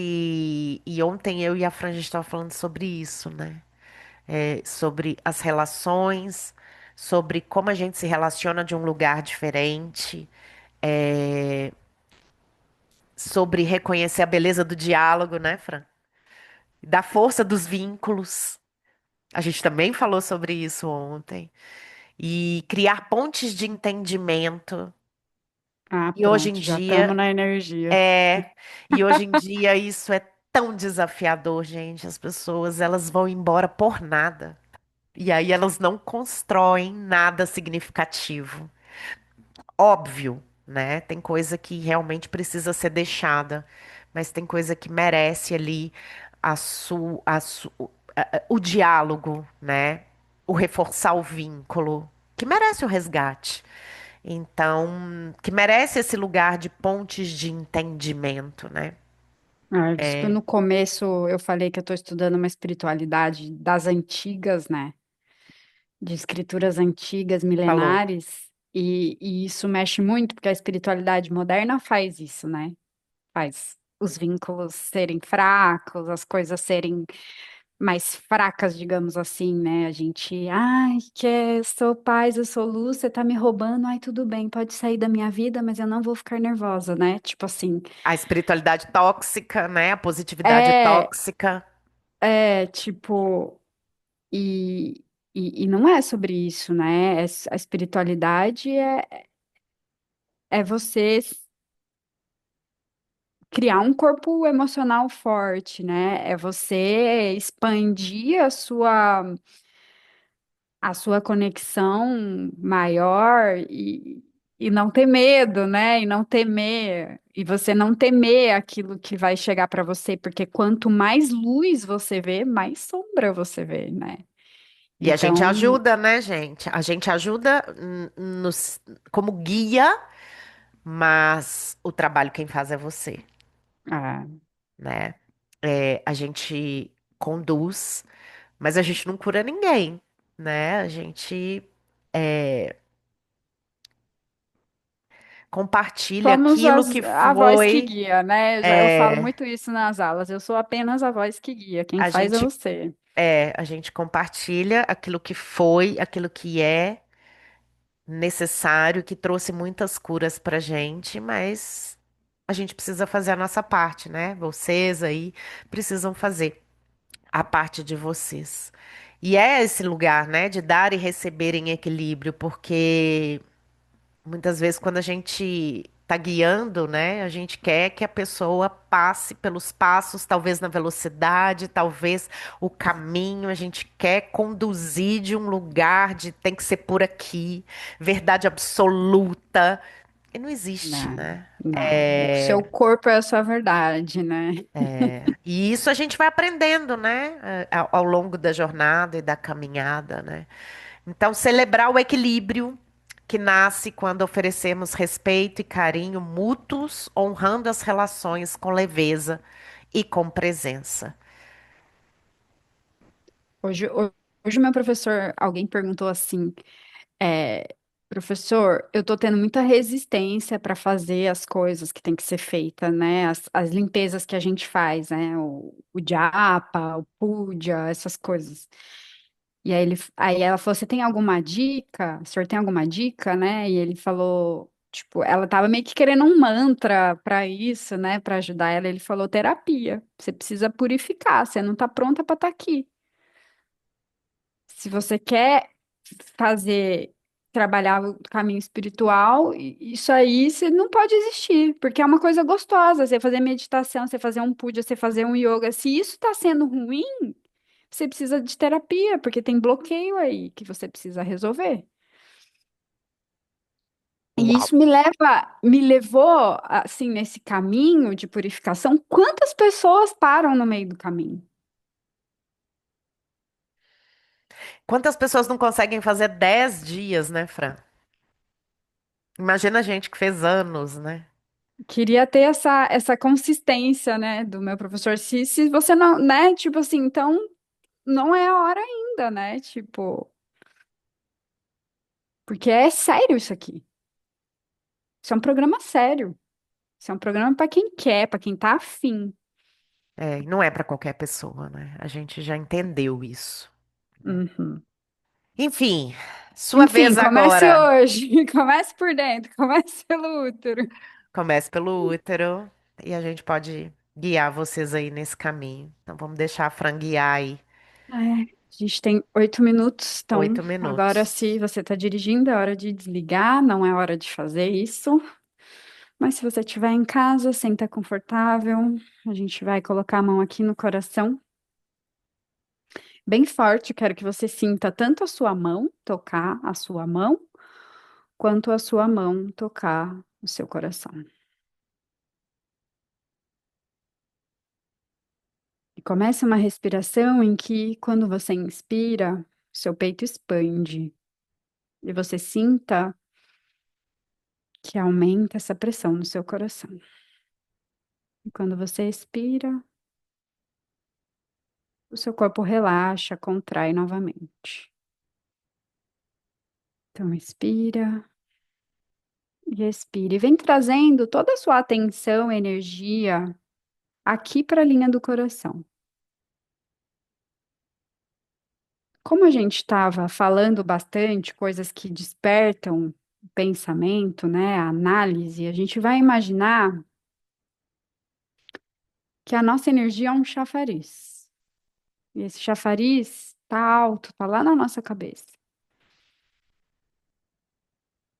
E ontem eu e a Fran a gente estava falando sobre isso, né? Sobre as relações, sobre como a gente se relaciona de um lugar diferente. É, sobre reconhecer a beleza do diálogo, né, Fran? Da força dos vínculos. A gente também falou sobre isso ontem. E criar pontes de entendimento. Ah, E hoje em pronto, já estamos dia na energia. é, e hoje em dia isso é tão desafiador, gente. As pessoas, elas vão embora por nada. E aí elas não constroem nada significativo. Óbvio, né? Tem coisa que realmente precisa ser deixada, mas tem coisa que merece ali o diálogo, né? O reforçar o vínculo, que merece o resgate. Então, que merece esse lugar de pontes de entendimento, né? Ah, por isso que no começo eu falei que eu estou estudando uma espiritualidade das antigas, né? De escrituras antigas, Falou. milenares, e isso mexe muito, porque a espiritualidade moderna faz isso, né? Faz os vínculos serem fracos, as coisas serem mais fracas, digamos assim, né? A gente, ai, eu sou paz, eu sou luz, você tá me roubando, ai, tudo bem, pode sair da minha vida, mas eu não vou ficar nervosa, né? Tipo assim, A espiritualidade tóxica, né? A positividade é, tóxica. tipo, e, e não é sobre isso, né? A espiritualidade é você criar um corpo emocional forte, né? É você expandir a sua conexão maior e não ter medo, né? E não temer. E você não temer aquilo que vai chegar para você, porque quanto mais luz você vê, mais sombra você vê, né? E a gente Então, ajuda, né, gente? A gente ajuda como guia, mas o trabalho quem faz é você, ah, né? É, a gente conduz, mas a gente não cura ninguém, né? A gente compartilha somos aquilo que a voz que foi. guia, né? Eu falo É, muito isso nas aulas. Eu sou apenas a voz que guia. Quem a faz é gente você. a gente compartilha aquilo que foi, aquilo que é necessário, que trouxe muitas curas pra gente, mas a gente precisa fazer a nossa parte, né? Vocês aí precisam fazer a parte de vocês. E é esse lugar, né, de dar e receber em equilíbrio, porque muitas vezes, quando a gente tá guiando, né, a gente quer que a pessoa passe pelos passos, talvez na velocidade, talvez o caminho, a gente quer conduzir de um lugar de tem que ser por aqui, verdade absoluta. E não existe, Não, né? não. O seu corpo é a sua verdade, né? E isso a gente vai aprendendo, né, ao longo da jornada e da caminhada, né? Então, celebrar o equilíbrio que nasce quando oferecemos respeito e carinho mútuos, honrando as relações com leveza e com presença. Hoje o meu professor, alguém perguntou assim, professor, eu tô tendo muita resistência para fazer as coisas que tem que ser feita, né? As limpezas que a gente faz, né? O japa, o puja, essas coisas. E aí ela falou, você tem alguma dica? O senhor tem alguma dica, né? E ele falou, tipo, ela tava meio que querendo um mantra para isso, né? Para ajudar ela. Ele falou, terapia. Você precisa purificar, você não tá pronta para estar aqui. Se você quer fazer, trabalhar o caminho espiritual, isso aí você não pode existir, porque é uma coisa gostosa, você fazer meditação, você fazer um puja, você fazer um yoga. Se isso está sendo ruim, você precisa de terapia, porque tem bloqueio aí que você precisa resolver. E Uau! isso me levou, assim, nesse caminho de purificação. Quantas pessoas param no meio do caminho? Quantas pessoas não conseguem fazer 10 dias, né, Fran? Imagina a gente que fez anos, né? Queria ter essa consistência, né, do meu professor. Se você não, né, tipo assim, então não é a hora ainda, né? Tipo, porque é sério isso aqui. Isso é um programa sério. Isso é um programa para quem quer, para quem tá afim. É, e não é para qualquer pessoa, né? A gente já entendeu isso. Uhum. Enfim, sua Enfim, vez comece agora. hoje. Comece por dentro, comece pelo útero. Comece pelo útero e a gente pode guiar vocês aí nesse caminho. Então vamos deixar a Fran guiar aí É, a gente tem 8 minutos, então 8 minutos. agora se você está dirigindo, é hora de desligar, não é hora de fazer isso. Mas se você estiver em casa, senta confortável, a gente vai colocar a mão aqui no coração, bem forte. Quero que você sinta tanto a sua mão tocar a sua mão, quanto a sua mão tocar o seu coração. E comece uma respiração em que, quando você inspira, seu peito expande e você sinta que aumenta essa pressão no seu coração. E quando você expira, o seu corpo relaxa, contrai novamente. Então, expira e expira. E vem trazendo toda a sua atenção, energia aqui para a linha do coração. Como a gente estava falando bastante, coisas que despertam o pensamento, né, a análise, a gente vai imaginar que a nossa energia é um chafariz. E esse chafariz tá alto, tá lá na nossa cabeça.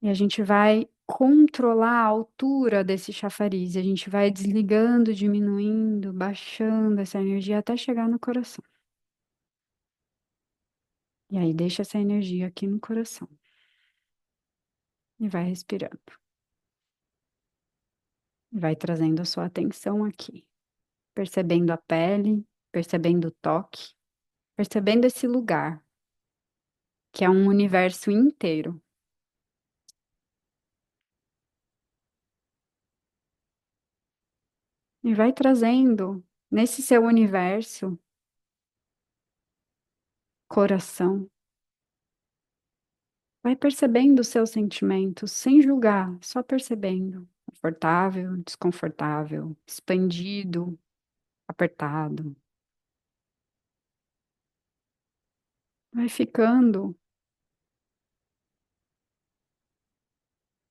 E a gente vai controlar a altura desse chafariz. E a gente vai desligando, diminuindo, baixando essa energia até chegar no coração. E aí deixa essa energia aqui no coração. E vai respirando. E vai trazendo a sua atenção aqui. Percebendo a pele, percebendo o toque, percebendo esse lugar, que é um universo inteiro. E vai trazendo nesse seu universo, coração, vai percebendo os seus sentimentos sem julgar, só percebendo. Confortável, desconfortável, expandido, apertado. Vai ficando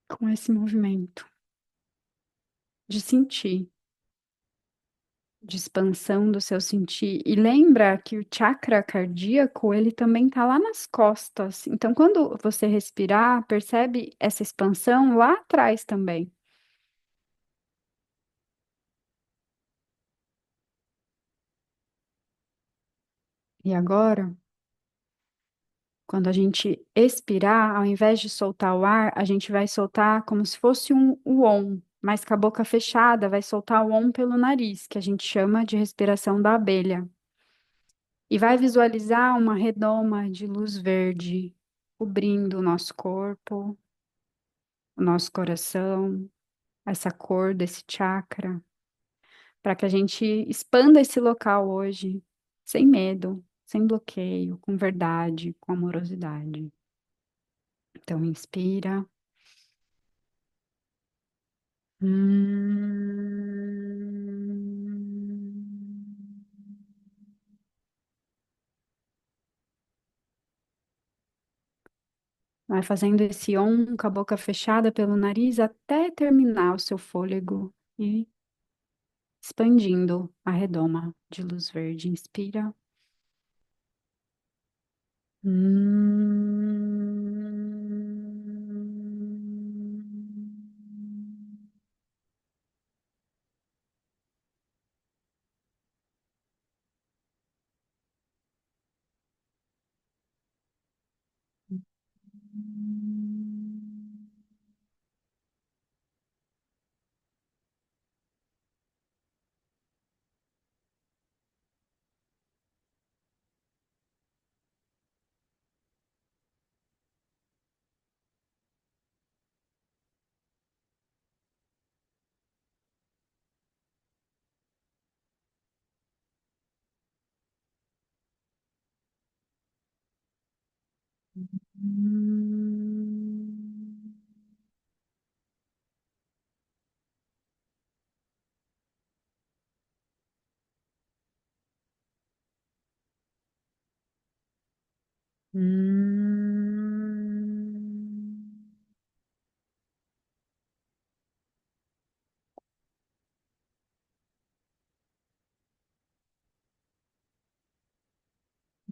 com esse movimento de sentir, de expansão do seu sentir. E lembra que o chakra cardíaco, ele também tá lá nas costas. Então, quando você respirar, percebe essa expansão lá atrás também. E agora, quando a gente expirar, ao invés de soltar o ar, a gente vai soltar como se fosse o on, mas com a boca fechada, vai soltar o on pelo nariz, que a gente chama de respiração da abelha. E vai visualizar uma redoma de luz verde cobrindo o nosso corpo, o nosso coração, essa cor desse chakra, para que a gente expanda esse local hoje, sem medo, sem bloqueio, com verdade, com amorosidade. Então, inspira. Hum. Vai fazendo esse on com a boca fechada pelo nariz até terminar o seu fôlego e expandindo a redoma de luz verde. Inspira. Hum. Hum. Hum.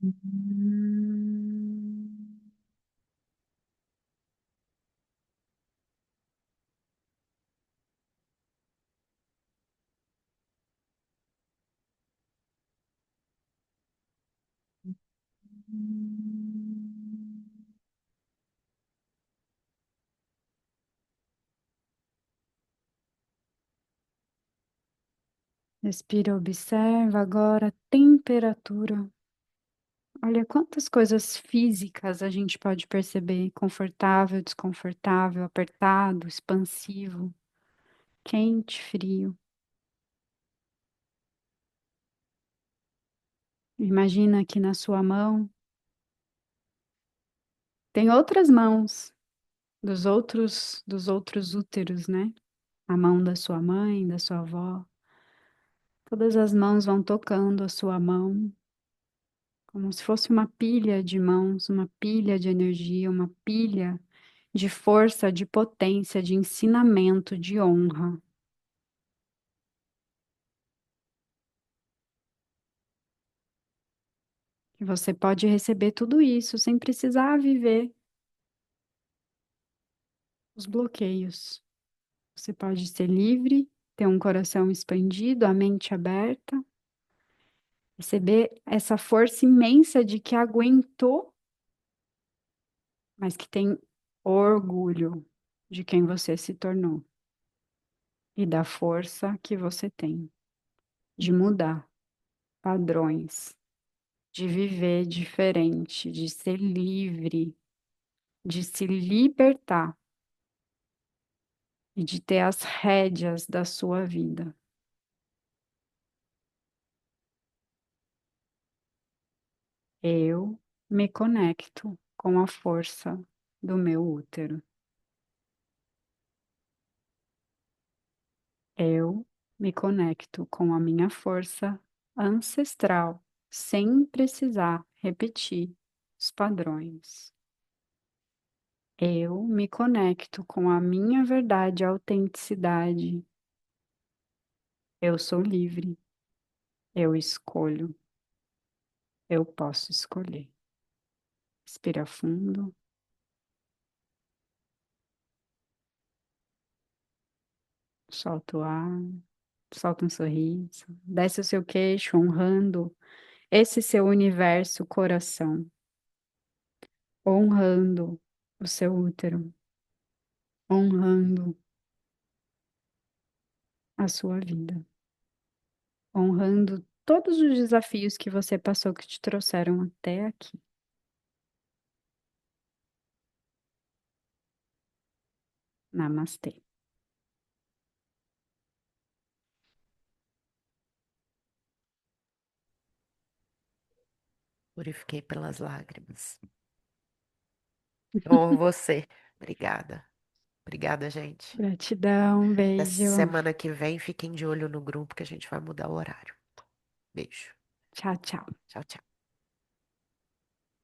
Hum. Respira, observa agora a temperatura Olha quantas coisas físicas a gente pode perceber: confortável, desconfortável, apertado, expansivo, quente, frio. Imagina que na sua mão tem outras mãos dos outros úteros, né? A mão da sua mãe, da sua avó. Todas as mãos vão tocando a sua mão, como se fosse uma pilha de mãos, uma pilha de energia, uma pilha de força, de potência, de ensinamento, de honra. E você pode receber tudo isso sem precisar viver os bloqueios. Você pode ser livre, ter um coração expandido, a mente aberta, receber essa força imensa de que aguentou, mas que tem orgulho de quem você se tornou e da força que você tem de mudar padrões, de viver diferente, de ser livre, de se libertar e de ter as rédeas da sua vida. Eu me conecto com a força do meu útero. Eu me conecto com a minha força ancestral, sem precisar repetir os padrões. Eu me conecto com a minha verdade e autenticidade. Eu sou livre. Eu escolho. Eu posso escolher. Respira fundo, solta o ar, solta um sorriso, desce o seu queixo, honrando esse seu universo coração, honrando o seu útero, honrando a sua vida, honrando todos os desafios que você passou que te trouxeram até aqui. Namastê. Purifiquei pelas lágrimas. Honro você. Obrigada. Obrigada, gente. Gratidão, Até beijo. semana que vem, fiquem de olho no grupo que a gente vai mudar o horário. Beijo. Tchau, tchau. Tchau, tchau.